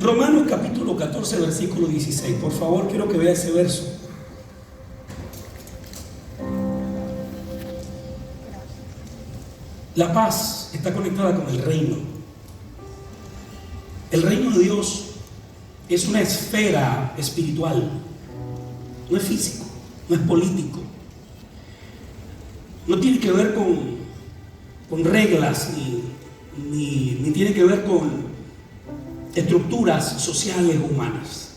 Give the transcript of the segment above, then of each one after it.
Romanos capítulo 14, versículo 16. Por favor, quiero que vea ese verso. La paz está conectada con el reino. El reino de Dios es una esfera espiritual. No es físico, no es político. No tiene que ver con reglas, ni tiene que ver con estructuras sociales humanas.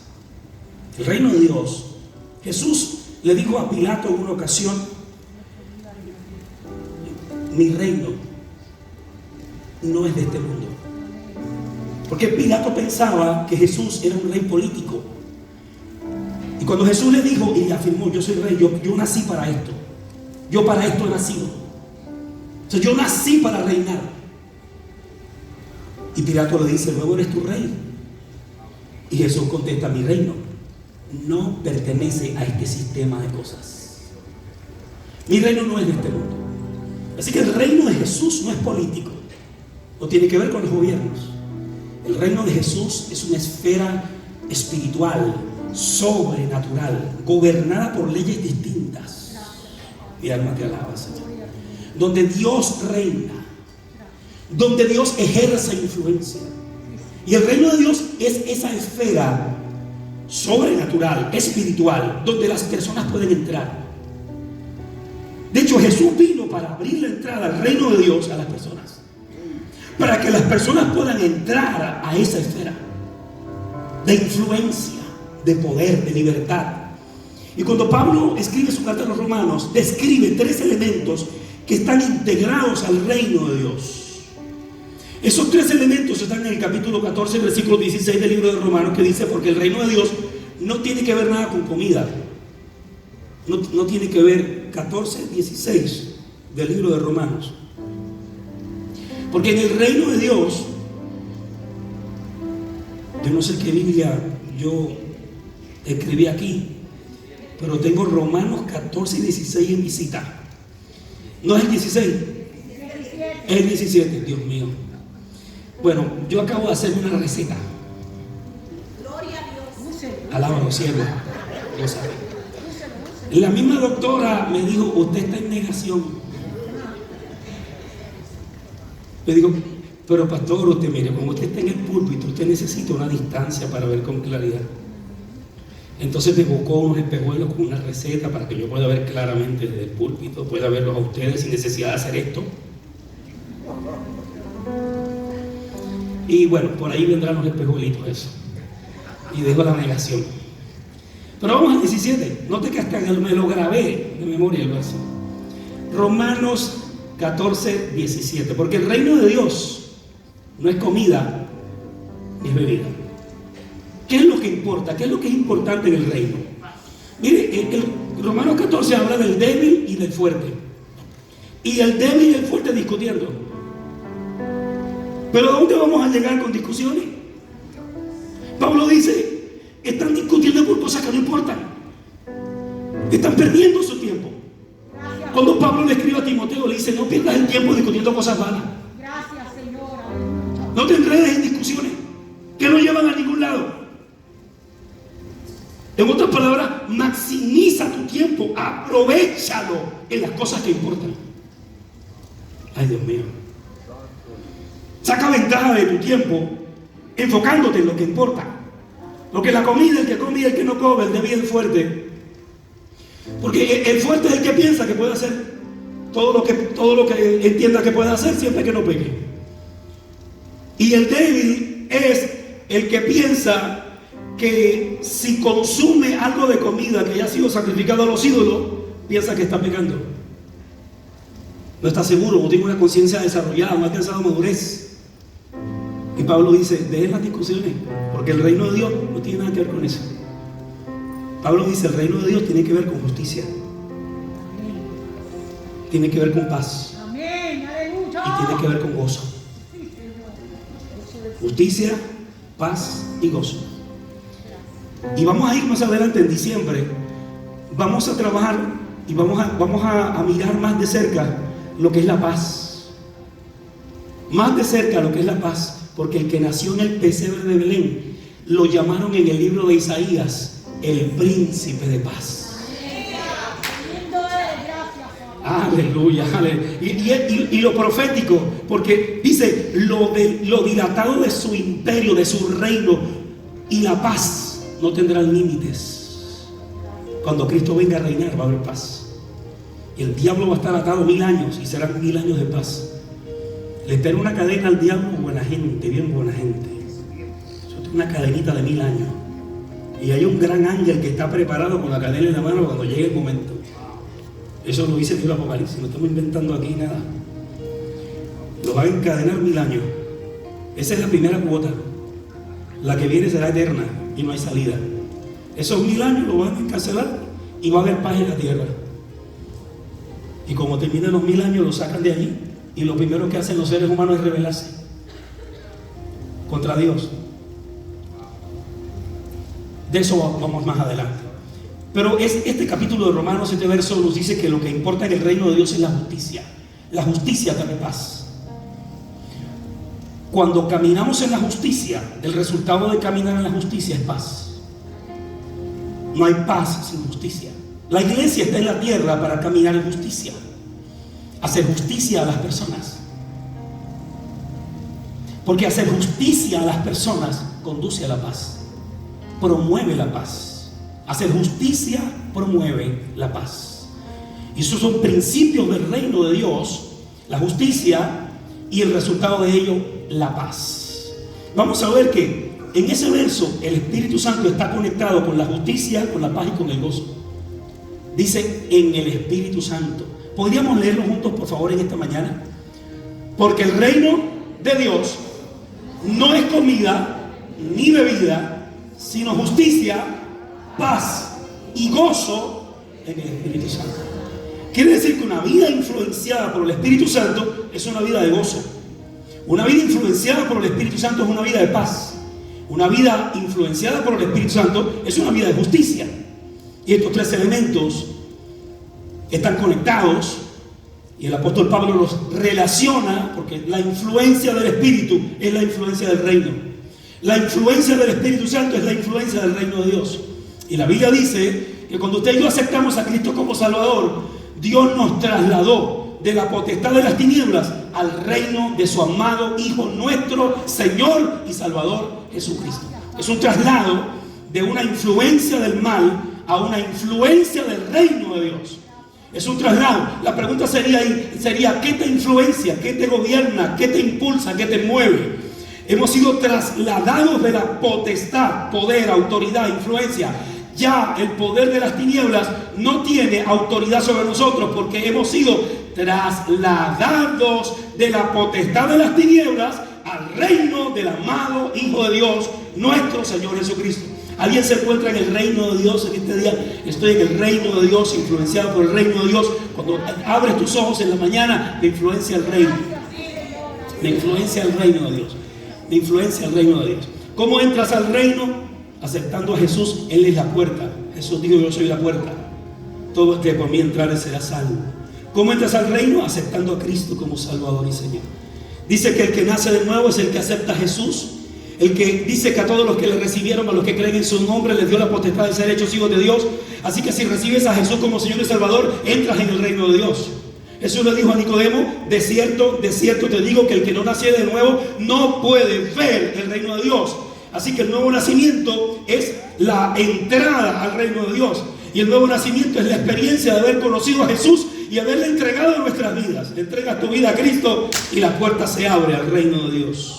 El reino de Dios, Jesús le dijo a Pilato en una ocasión: mi reino no es de este mundo. Porque Pilato pensaba que Jesús era un rey político. Y cuando Jesús le dijo y le afirmó: yo soy rey, yo nací para esto, yo para esto he nacido, o sea, yo nací para reinar. Y Pilato le dice: luego eres tu rey. Y Jesús contesta: mi reino no pertenece a este sistema de cosas. Mi reino no es de este mundo. Así que el reino de Jesús no es político, no tiene que ver con los gobiernos. El reino de Jesús es una esfera espiritual, sobrenatural, gobernada por leyes distintas. Mi alma te alaba, Señor. Donde Dios reina, donde Dios ejerce influencia. Y el reino de Dios es esa esfera sobrenatural, espiritual, donde las personas pueden entrar. De hecho, Jesús vino para abrir la entrada al reino de Dios a las personas, para que las personas puedan entrar a esa esfera de influencia, de poder, de libertad. Y cuando Pablo escribe su carta a los Romanos, describe 3 elementos que están integrados al reino de Dios. Esos 3 elementos están en el capítulo 14, versículo 16 del libro de Romanos, que dice: porque el reino de Dios no tiene que ver nada con comida. No tiene que ver, 14, 16 del libro de Romanos. Porque en el reino de Dios, yo no sé qué Biblia yo escribí aquí, pero tengo Romanos 14 y 16 en mi cita. ¿No es el 16? Es el 17, Dios mío. Bueno, yo acabo de hacer una receta. Gloria a Dios. Alábalo, siervo. Lo sabe. La misma doctora me dijo: usted está en negación. Le digo: pero pastor, usted mire, como usted está en el púlpito, usted necesita una distancia para ver con claridad. Entonces me buscó unos espejuelos con una receta para que yo pueda ver claramente desde el púlpito, pueda verlos a ustedes sin necesidad de hacer esto. Y bueno, por ahí vendrán los espejuelitos, eso. Y dejo la negación. Pero vamos al 17. Note que hasta me lo grabé de memoria el verso. Romanos 14, 17. Porque el reino de Dios no es comida ni es bebida. ¿Qué es lo que importa? ¿Qué es lo que es importante en el reino? Mire, el Romanos 14 habla del débil y del fuerte. Y el débil y el fuerte discutiendo. ¿Pero a dónde vamos a llegar con discusiones? Pablo dice: están discutiendo por cosas que no importan. Están perdiendo su tiempo. Cuando Pablo le escribe a Timoteo, le dice: no pierdas el tiempo discutiendo cosas vanas. Gracias, Señor. No te enredes en discusiones que no llevan a ningún lado. En otras palabras, maximiza tu tiempo, aprovéchalo en las cosas que importan. Ay, Dios mío. Saca ventaja de tu tiempo enfocándote en lo que importa. Lo que la comida, el que come y el que no come, el débil y el fuerte. Porque el fuerte es el que piensa que puede hacer todo lo que entienda que puede hacer siempre que no peque. Y el débil es el que piensa que si consume algo de comida que haya sido sacrificado a los ídolos, piensa que está pecando. No está seguro, no tiene una conciencia desarrollada, no ha alcanzado madurez. Y Pablo dice: dejen las discusiones, porque el reino de Dios no tiene nada que ver con eso. Pablo dice: el reino de Dios tiene que ver con justicia, tiene que ver con paz, Amén. Aleluya. y tiene que ver con gozo. Justicia, paz y gozo. Y vamos a ir más adelante en diciembre. Vamos a trabajar y vamos a mirar más de cerca lo que es la paz. Más de cerca lo que es la paz. Porque el que nació en el pesebre de Belén lo llamaron en el libro de Isaías el príncipe de paz. Aleluya, aleluya. Y lo profético, porque dice lo dilatado de su imperio, de su reino, y la paz no tendrán límites. Cuando Cristo venga a reinar va a haber paz. Y el diablo va a estar atado 1000 años y serán 1000 años de paz. Le espera una cadena al diablo, buena gente, bien buena gente. Una cadenita de 1000 años. Y hay un gran ángel que está preparado con la cadena en la mano cuando llegue el momento. Eso lo dice el Apocalipsis, no estamos inventando aquí nada. Lo va a encadenar 1000 años. Esa es la primera cuota. La que viene será eterna y no hay salida. Esos 1000 años lo van a encarcelar y va a haber paz en la tierra. Y como terminan los 1000 años, lo sacan de allí. Y lo primero que hacen los seres humanos es rebelarse contra Dios. De eso vamos más adelante. Pero este capítulo de Romanos, este verso nos dice que lo que importa en el reino de Dios es la justicia. La justicia trae paz. Cuando caminamos en la justicia, el resultado de caminar en la justicia es paz. No hay paz sin justicia. La iglesia está en la tierra para caminar en justicia, hacer justicia a las personas. Porque hacer justicia a las personas conduce a la paz, promueve la paz. Hacer justicia promueve la paz. Y esos son principios del reino de Dios, la justicia, y el resultado de ello, la paz. Vamos a ver que en ese verso el Espíritu Santo está conectado con la justicia, con la paz y con el gozo. Dice en el Espíritu Santo. ¿Podríamos leerlo juntos, por favor, en esta mañana? Porque el reino de Dios no es comida ni bebida, sino justicia, paz y gozo en el Espíritu Santo. Quiere decir que una vida influenciada por el Espíritu Santo es una vida de gozo. Una vida influenciada por el Espíritu Santo es una vida de paz. Una vida influenciada por el Espíritu Santo es una vida de justicia. Y estos tres elementos están conectados y el apóstol Pablo los relaciona, porque la influencia del Espíritu es la influencia del reino. La influencia del Espíritu Santo es la influencia del reino de Dios. Y la Biblia dice que cuando usted y yo aceptamos a Cristo como Salvador, Dios nos trasladó de la potestad de las tinieblas al reino de su amado Hijo, nuestro Señor y Salvador Jesucristo. Es un traslado de una influencia del mal a una influencia del reino de Dios. Es un traslado. La pregunta sería ¿qué te influencia? ¿Qué te gobierna? ¿Qué te impulsa? ¿Qué te mueve? Hemos sido trasladados de la potestad, poder, autoridad, influencia. Ya el poder de las tinieblas no tiene autoridad sobre nosotros, porque hemos sido trasladados de la potestad de las tinieblas al reino del amado Hijo de Dios, nuestro Señor Jesucristo. ¿Alguien se encuentra en el reino de Dios en este día? Estoy en el reino de Dios, influenciado por el reino de Dios. Cuando abres tus ojos en la mañana, me influencia el reino. Me influencia el reino de Dios. Me influencia el reino de Dios. ¿Cómo entras al reino? Aceptando a Jesús. Él es la puerta. Jesús dijo: yo soy la puerta. Todo el que por mí entrare será salvo. ¿Cómo entras al reino? Aceptando a Cristo como Salvador y Señor. Dice que el que nace de nuevo es el que acepta a Jesús. El que dice que a todos los que le recibieron, a los que creen en su nombre, les dio la potestad de ser hechos hijos de Dios. Así que si recibes a Jesús como Señor y Salvador, entras en el reino de Dios. Jesús le dijo a Nicodemo: de cierto te digo que el que no naciere de nuevo no puede ver el reino de Dios. Así que el nuevo nacimiento es la entrada al reino de Dios. Y el nuevo nacimiento es la experiencia de haber conocido a Jesús y haberle entregado nuestras vidas. Le entregas tu vida a Cristo y la puerta se abre al reino de Dios.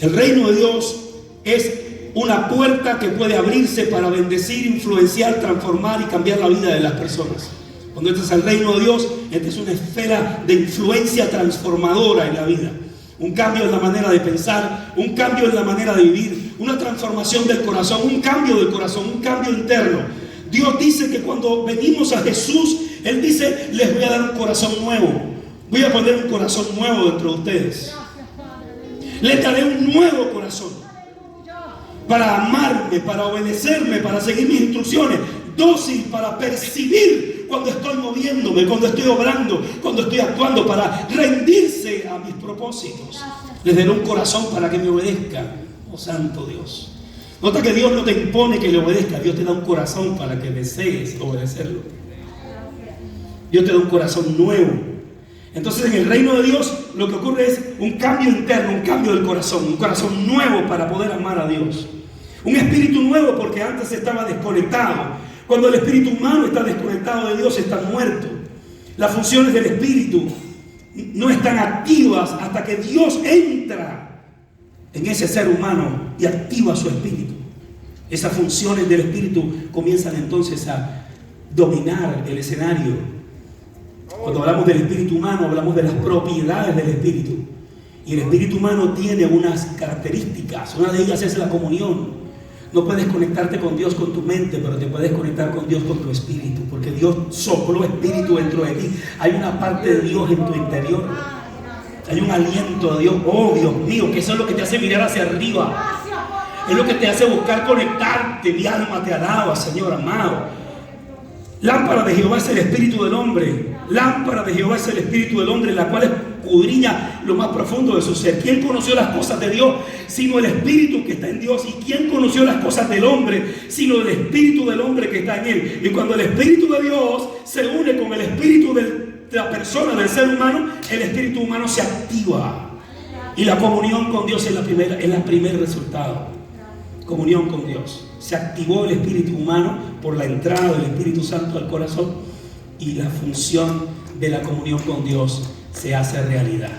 El reino de Dios es una puerta que puede abrirse para bendecir, influenciar, transformar y cambiar la vida de las personas. Cuando entras al reino de Dios, esta es una esfera de influencia transformadora en la vida. Un cambio en la manera de pensar, un cambio en la manera de vivir, una transformación del corazón, un cambio del corazón, un cambio interno. Dios dice que cuando venimos a Jesús, Él dice: les voy a dar un corazón nuevo. Voy a poner un corazón nuevo dentro de ustedes. Les daré un nuevo corazón para amarme, para obedecerme, para seguir mis instrucciones, dócil para percibir cuando estoy moviéndome, cuando estoy obrando, cuando estoy actuando, para rendirse a mis propósitos. Les daré un corazón para que me obedezcan. Oh, santo Dios. Nota que Dios no te impone que le obedezcas. Dios te da un corazón para que desees obedecerlo. Dios te da un corazón nuevo. Entonces en el reino de Dios lo que ocurre es un cambio interno, un cambio del corazón, un corazón nuevo para poder amar a Dios. Un espíritu nuevo porque antes estaba desconectado. Cuando el espíritu humano está desconectado de Dios, está muerto. Las funciones del espíritu no están activas hasta que Dios entra en ese ser humano y activa su espíritu. Esas funciones del espíritu comienzan entonces a dominar el escenario. Cuando hablamos del espíritu humano, hablamos de las propiedades del espíritu. Y el espíritu humano tiene unas características. Una de ellas es la comunión. No puedes conectarte con Dios con tu mente, pero te puedes conectar con Dios con tu espíritu, porque Dios sopló espíritu dentro de ti. Hay una parte de Dios en tu interior. Hay un aliento de Dios. Oh, Dios mío, que eso es lo que te hace mirar hacia arriba. Es lo que te hace buscar conectarte. Mi alma te alaba, Señor amado. Lámpara de Jehová es el espíritu del hombre. Lámpara de Jehová es el espíritu del hombre, la cual escudriña lo más profundo de su ser. ¿Quién conoció las cosas de Dios sino el espíritu que está en Dios? ¿Y quién conoció las cosas del hombre sino el espíritu del hombre que está en él? Y cuando el espíritu de Dios se une con el espíritu de la persona, del ser humano, el espíritu humano se activa. Y la comunión con Dios es el primer resultado. Comunión con Dios. Se activó el espíritu humano por la entrada del Espíritu Santo al corazón, y la función de la comunión con Dios se hace realidad.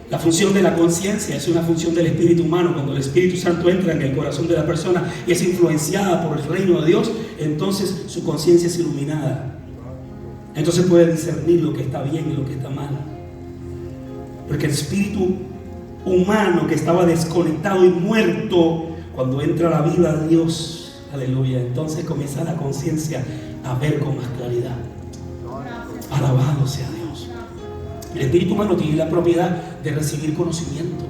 La función de la conciencia es una función del espíritu humano. Cuando el Espíritu Santo entra en el corazón de la persona y es influenciada por el reino de Dios, entonces su conciencia es iluminada. Entonces puede discernir lo que está bien y lo que está mal. Porque el espíritu humano que estaba desconectado y muerto, cuando entra la vida de Dios, aleluya, entonces comienza la conciencia a ver con más claridad. Alabado sea Dios. El espíritu humano tiene la propiedad de recibir conocimiento.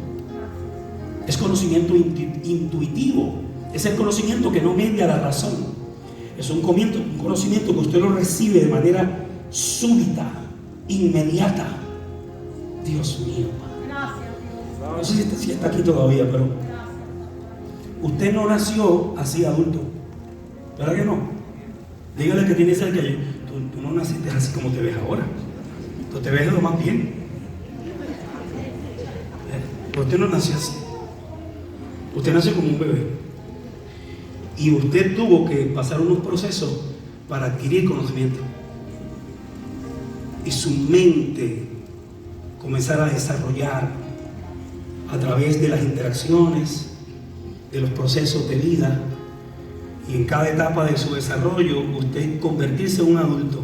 Es conocimiento intuitivo. Es el conocimiento que no media la razón. Es un conocimiento que usted lo recibe de manera súbita, inmediata. Dios mío. No sé si está aquí todavía, pero usted no nació así adulto, ¿verdad que no? Dígale que tiene cerca, tú no naciste así como te ves ahora. Tú te ves de lo más bien. Pero usted no nació así. Usted nació como un bebé. Y usted tuvo que pasar unos procesos para adquirir conocimiento. Y su mente comenzar a desarrollar a través de las interacciones, de los procesos de vida, y en cada etapa de su desarrollo usted convertirse en un adulto.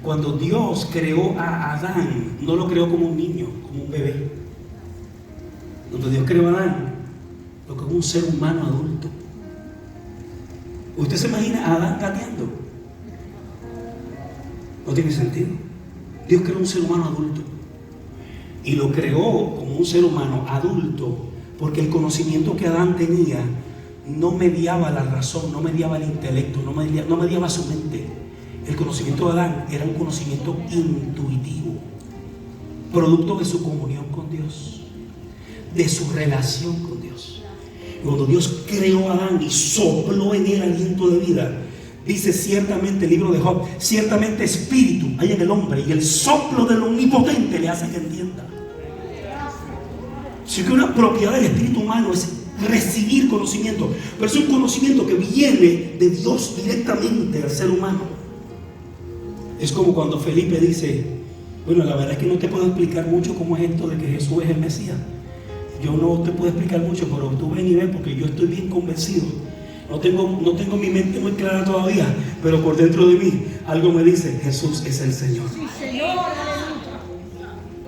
Cuando Dios creó a Adán, no lo creó como un niño, como un bebé. Cuando Dios creó a Adán, lo creó un ser humano adulto. ¿Usted se imagina a Adán gateando? No tiene sentido. Dios creó un ser humano adulto y lo creó como un ser humano adulto, porque el conocimiento que Adán tenía no mediaba la razón, no mediaba el intelecto, no mediaba su mente. El conocimiento de Adán era un conocimiento intuitivo, producto de su comunión con Dios, de su relación con Dios. Cuando Dios creó a Adán y sopló en él aliento de vida, dice ciertamente el libro de Job, ciertamente espíritu hay en el hombre y el soplo del omnipotente le hace que entienda. Así que una propiedad del espíritu humano es recibir conocimiento, pero es un conocimiento que viene de Dios directamente al ser humano. Es como cuando Felipe dice, bueno, la verdad es que no te puedo explicar mucho cómo es esto de que Jesús es el Mesías. Yo no te puedo explicar mucho, pero tú ven y ven, porque yo estoy bien convencido. No tengo mi mente muy clara todavía, pero por dentro de mí algo me dice, Jesús es el Señor. Sí, Señor,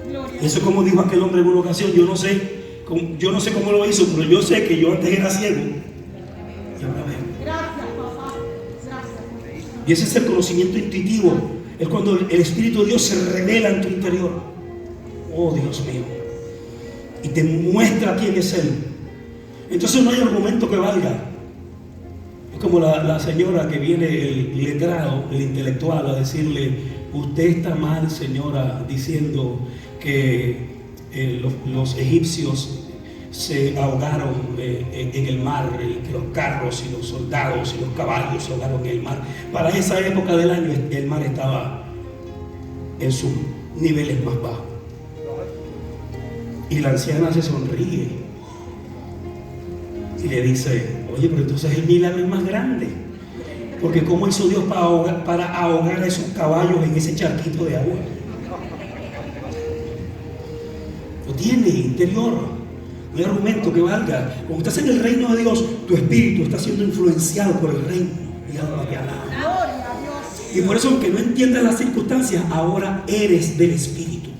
aleluya. Eso es como dijo aquel hombre en una ocasión, yo no sé cómo lo hizo, pero yo sé que yo antes era ciego y ahora veo. Gracias, papá. Gracias. Y ese es el conocimiento intuitivo. Es cuando el Espíritu de Dios se revela en tu interior. Oh, Dios mío. Y te muestra quién es Él. Entonces no hay argumento que valga. Es como la señora que viene, el letrado, el intelectual, a decirle, usted está mal, señora, diciendo que los egipcios se ahogaron en el mar, que los carros y los soldados y los caballos se ahogaron en el mar. Para esa época del año el mar estaba en sus niveles más bajos. Y la anciana se sonríe y le dice: oye, pero entonces el milagro es más grande, porque ¿cómo hizo Dios para ahogar a esos caballos en ese charquito de agua? Lo tiene interior, no hay argumento que valga. Cuando estás en el reino de Dios, tu espíritu está siendo influenciado por el reino. Y alma que alaba. Y por eso, aunque no entiendas las circunstancias, ahora eres del espíritu.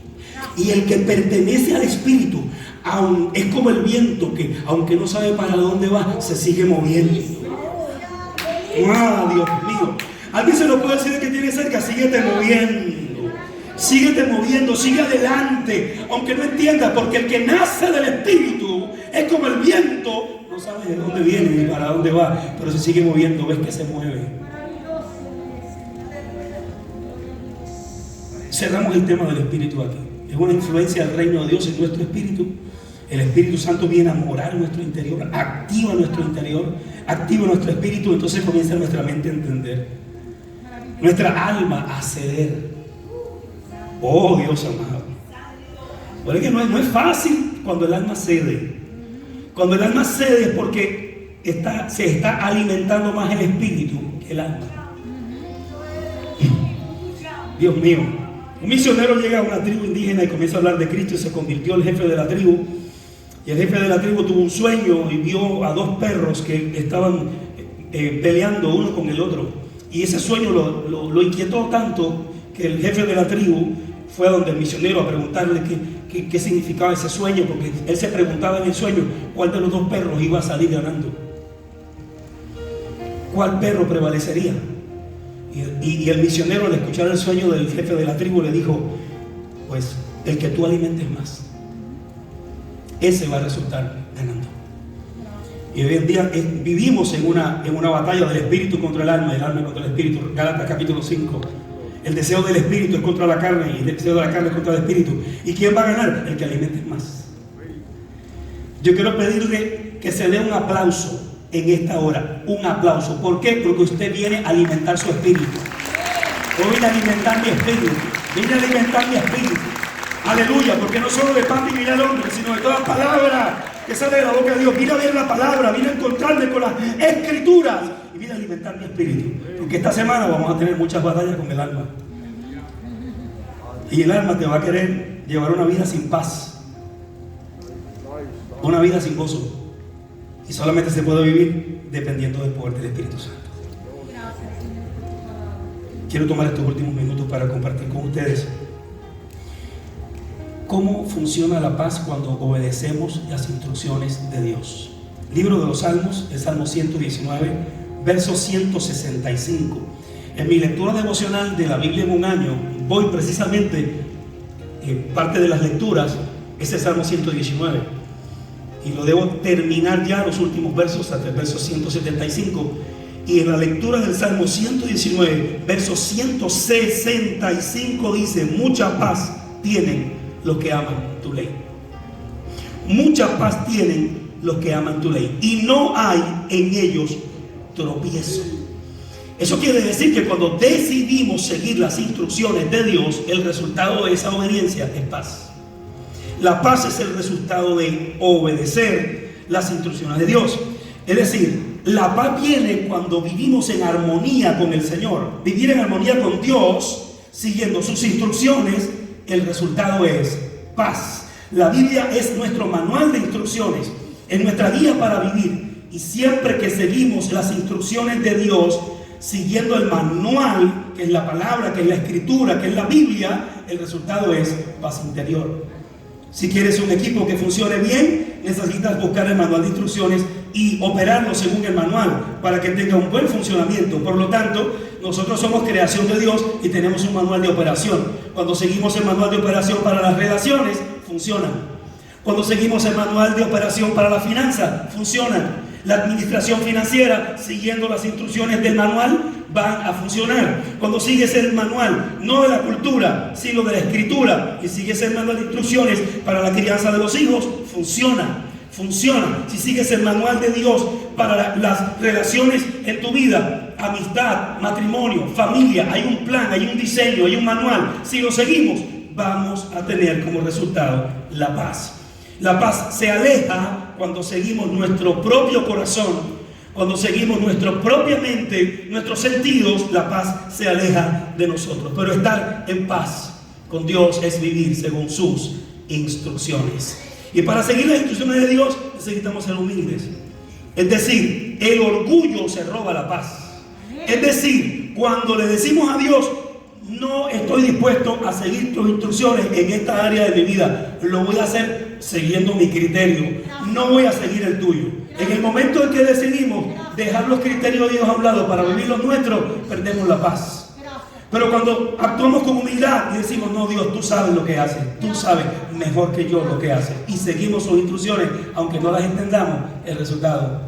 Y el que pertenece al espíritu es como el viento que, aunque no sabe para dónde va, se sigue moviendo. ¡Ah, Dios mío! Alguien se lo puede decir que tiene cerca: síguete moviendo. Síguete moviendo, sigue adelante, aunque no entiendas, porque el que nace del espíritu es como el viento, no sabes de dónde viene ni para dónde va, pero se sigue moviendo, ves que se mueve. Cerramos el tema del espíritu aquí. Es una influencia del reino de Dios en nuestro espíritu. El Espíritu Santo viene a morar en nuestro interior, activa nuestro interior, activa nuestro espíritu. Entonces comienza nuestra mente a entender, nuestra alma a ceder. Oh, Dios amado. Bueno, es que no es fácil cuando el alma cede. Cuando el alma cede es porque se está alimentando más el espíritu que el alma. Dios mío. Un misionero llega a una tribu indígena y comienza a hablar de Cristo y se convirtió el jefe de la tribu. Y el jefe de la tribu tuvo un sueño y vio a dos perros que estaban peleando uno con el otro. Y ese sueño lo inquietó tanto que el jefe de la tribu fue a donde el misionero a preguntarle qué significaba ese sueño, porque él se preguntaba en el sueño cuál de los dos perros iba a salir ganando, cuál perro prevalecería. Y el misionero, al escuchar el sueño del jefe de la tribu, le dijo: pues el que tú alimentes más, ese va a resultar ganando. Y hoy en día vivimos en una batalla del espíritu contra el alma contra el espíritu. Gálatas capítulo 5. El deseo del espíritu es contra la carne y el deseo de la carne es contra el espíritu. ¿Y quién va a ganar? El que alimente más. Yo quiero pedirle que se dé un aplauso en esta hora. Un aplauso. ¿Por qué? Porque usted viene a alimentar su espíritu. Yo vine a alimentar mi espíritu. Vine a alimentar mi espíritu. Aleluya. Porque no solo de pan vivirá el hombre, sino de toda palabra que sale de la boca de Dios. Vine a ver la palabra, vine a encontrarme con las escrituras y vine a alimentar mi espíritu. Porque esta semana vamos a tener muchas batallas con el alma. Y el alma te va a querer llevar una vida sin paz, una vida sin gozo. Y solamente se puede vivir dependiendo del poder del Espíritu Santo. Quiero tomar estos últimos minutos para compartir con ustedes cómo funciona la paz cuando obedecemos las instrucciones de Dios. Libro de los Salmos, el Salmo 119, verso 165. En mi lectura devocional de la Biblia en un año, voy precisamente, parte de las lecturas, es el Salmo 119. Y lo debo terminar ya los últimos versos, hasta el verso 175. Y en la lectura del Salmo 119, verso 165 dice: mucha paz tienen los que aman tu ley. Mucha paz tienen los que aman tu ley, y no hay en ellos tropiezo. Eso quiere decir que cuando decidimos seguir las instrucciones de Dios, el resultado de esa obediencia es paz. La paz es el resultado de obedecer las instrucciones de Dios. Es decir, la paz viene cuando vivimos en armonía con el Señor. Vivir en armonía con Dios, siguiendo sus instrucciones, el resultado es paz. La Biblia es nuestro manual de instrucciones, es nuestra guía para vivir. Y siempre que seguimos las instrucciones de Dios, siguiendo el manual, que es la palabra, que es la escritura, que es la Biblia, el resultado es paz interior. Si quieres un equipo que funcione bien, necesitas buscar el manual de instrucciones y operarlo según el manual para que tenga un buen funcionamiento. Por lo tanto, nosotros somos creación de Dios y tenemos un manual de operación. Cuando seguimos el manual de operación para las relaciones, funcionan. Cuando seguimos el manual de operación para la finanza, funcionan. La administración financiera, siguiendo las instrucciones del manual, van a funcionar. Cuando sigues el manual, no de la cultura, sino de la escritura, y sigues el manual de instrucciones para la crianza de los hijos, funciona. funciona, si sigues el manual de Dios para las relaciones en tu vida, amistad, matrimonio, familia, hay un plan, hay un diseño, hay un manual. Si lo seguimos, vamos a tener como resultado la paz. La paz se aleja cuando seguimos nuestro propio corazón, cuando seguimos nuestra propia mente, nuestros sentidos. La paz se aleja de nosotros. Pero estar en paz con Dios es vivir según sus instrucciones. Y para seguir las instrucciones de Dios necesitamos ser humildes. Es decir, el orgullo se roba la paz. Es decir, cuando le decimos a Dios, no estoy dispuesto a seguir tus instrucciones en esta área de mi vida, lo voy a hacer siguiendo mi criterio, no voy a seguir el tuyo. En el momento en que decidimos dejar los criterios de Dios a un lado para vivir los nuestros, perdemos la paz. Pero cuando actuamos con humildad y decimos, no, Dios, tú sabes lo que haces, tú sabes mejor que yo lo que haces, y seguimos sus instrucciones, aunque no las entendamos, el resultado